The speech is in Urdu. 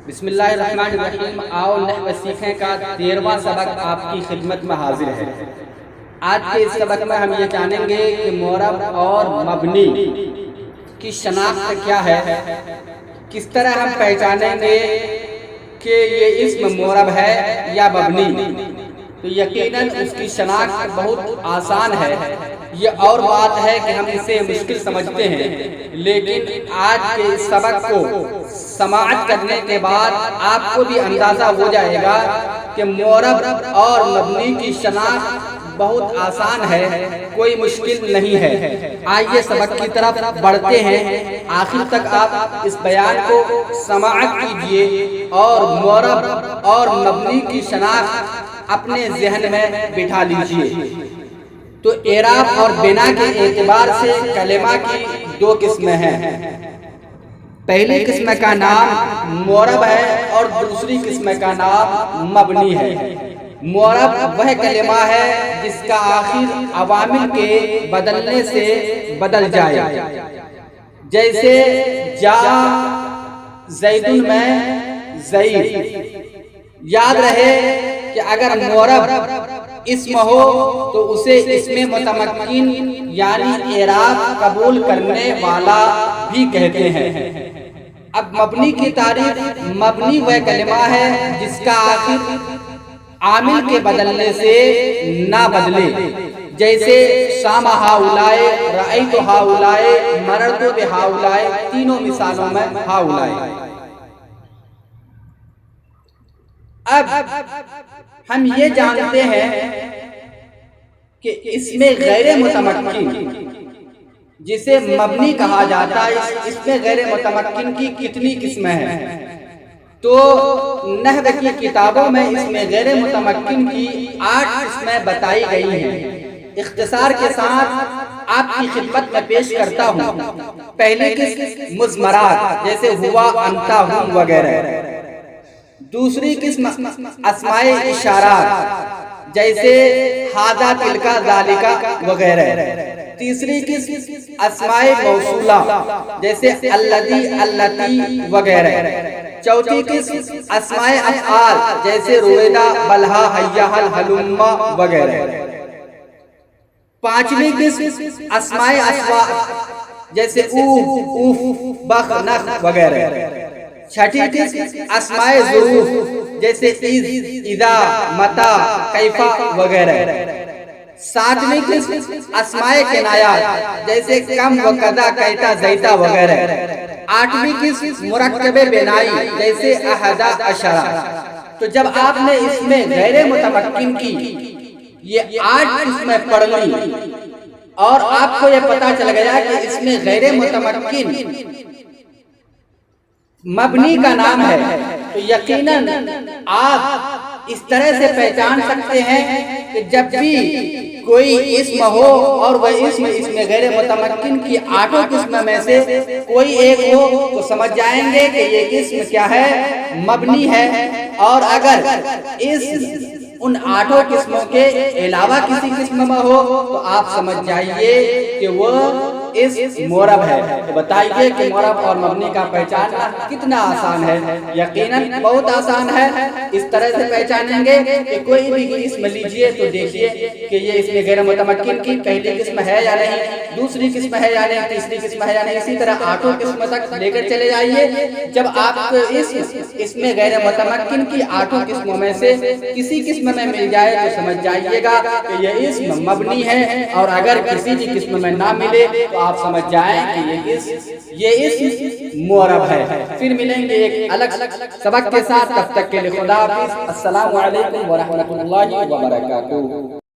بسم اللہ الرحمن الرحیم۔ آؤ نحو سیکھیں کا 13واں سبق آپ کی خدمت میں حاضر ہے۔ آج کے اس سبق میں ہم یہ جانیں گے کہ معرب اور مبنی کی شناخت کیا ہے، کس طرح ہم پہچانیں گے کہ یہ اسم معرب ہے یا مبنی۔ تو یقیناً اس کی شناخت بہت آسان ہے، یہ اور بات ہے کہ ہم اسے مشکل سمجھتے ہیں، لیکن آج کے اس سبق کو سماعت کرنے کے بعد آپ کو بھی اندازہ ہو جائے گا کہ معرب اور مبنی کی شناخت بہت آسان ہے، کوئی مشکل نہیں ہے۔ آئیے سبق کی طرف بڑھتے ہیں، آخر تک آپ اس بیان کو سماعت کیجئے اور معرب اور مبنی کی شناخت اپنے ذہن میں بٹھا لیجئے۔ تو اعراب اور بنا کے اعتبار سے کلمہ کی دو قسمیں ہیں۔ پہلی قسم کا نام معرب ہے اور دوسری قسم کا نام مبنی ہے۔ معرب وہ کلمہ ہے جس کا آخر عوامل کے بدلنے سے بدل جائے، جیسے جا زید میں زید۔ یاد رہے کہ اگر معرب اسم ہو تو اسے اسم متمکن یعنی اعراب قبول کرنے والا بھی کہتے ہیں۔ اب مبنی کی تعریف، مبنی وہ کلمہ ہے جس کا آخر عامل کے بدلنے سے نہ بدلے، جیسے سام ہاؤلائے، رأیت ہاؤلائے، مررت بہاؤلائے، تینوں مثالوں میں ہاؤلائے۔ اب ہم یہ جانتے ہیں کہ اس میں غیر متمکن جسے مبنی کہا جاتا ہے، اس میں غیر متمکن کی کتنی قسمیں ہیں؟ تو نحو کی کتابوں میں اس میں غیر متمکن کی 8 قسمیں بتائی گئی ہیں۔ اختصار کے ساتھ آپ کی خدمت میں پیش کرتا ہوں۔ پہلی قسم مضمرات، جیسے ہوا، انتا، ہم وغیرہ۔ دوسری قسم اسماء اشارات، جیسے ھذا، تلک، ذالک وغیرہ۔ تیسری قسم اسماء موصولہ، جیسے الذی، اللتی وغیرہ۔ چوتھی قسم اسماء افعال، جیسے رویدہ، بلہا، حیا، ہلم وغیرہ۔ پانچویں قسم اسماء اسواق، جیسے اوف، اوف، بخ، نخ وغیرہ۔ چھٹی قسم اسماء ظروف، جیسے اذ، اذا، متی، کیف وغیرہ۔ ساتویں قسم اسماء کنایات، جیسے کم و کذا، کیتا، زیتا وغیرہ۔ آٹھویں قسم مرکب بنائی، جیسے احدا، عشرہ۔ تو جب آپ نے اس میں غیر متمکن کی یہ 8 قسمیں پڑھ لی اور آپ کو یہ پتا چل گیا کہ اس میں غیر متمکن مبنی کا نام ہے، تو یقیناً آپ اس طرح سے پہچان سکتے ہیں کہ جب بھی کوئی اسم ہو اور وہ اسم غیر متمکن کی 8 قسم میں سے کوئی ایک ہو تو سمجھ جائیں گے کہ یہ اسم کیا ہے، مبنی ہے۔ اور اگر ان 8 قسموں کے علاوہ کسی قسم میں ہو تو آپ سمجھ جائیے کہ وہ معرب ہے۔ تو بتائیے کہ معرب اور مبنی کا پہچاننا کتنا آسان ہے؟ یقیناً بہت آسان ہے۔ اس طرح سے پہچانیں گے کہ کوئی بھی اسم لیجئے تو دیکھیے کہ یہ اسم غیر متمکن کی پہلی قسم ہے یا نہیں، دوسری قسم ہے یا نہیں، تیسری قسم ہے یا نہیں، اسی طرح 8 قسم تک لے کر چلے جائیے۔ جب آپ کو اسم غیر متمکن کی 8 قسموں میں سے کسی قسم میں مل جائے تو سمجھ جائیے گا کہ یہ اسم مبنی ہے، اور اگر کسی بھی قسم میں نہ ملے تو آپ سمجھ جائیں کہ یہ اسم معرب ہے۔ پھر ملیں گے ایک الگ سبق کے ساتھ، تب تک کے لیے خدا حافظ۔ السلام علیکم ورحمۃ اللہ وبرکاتہ۔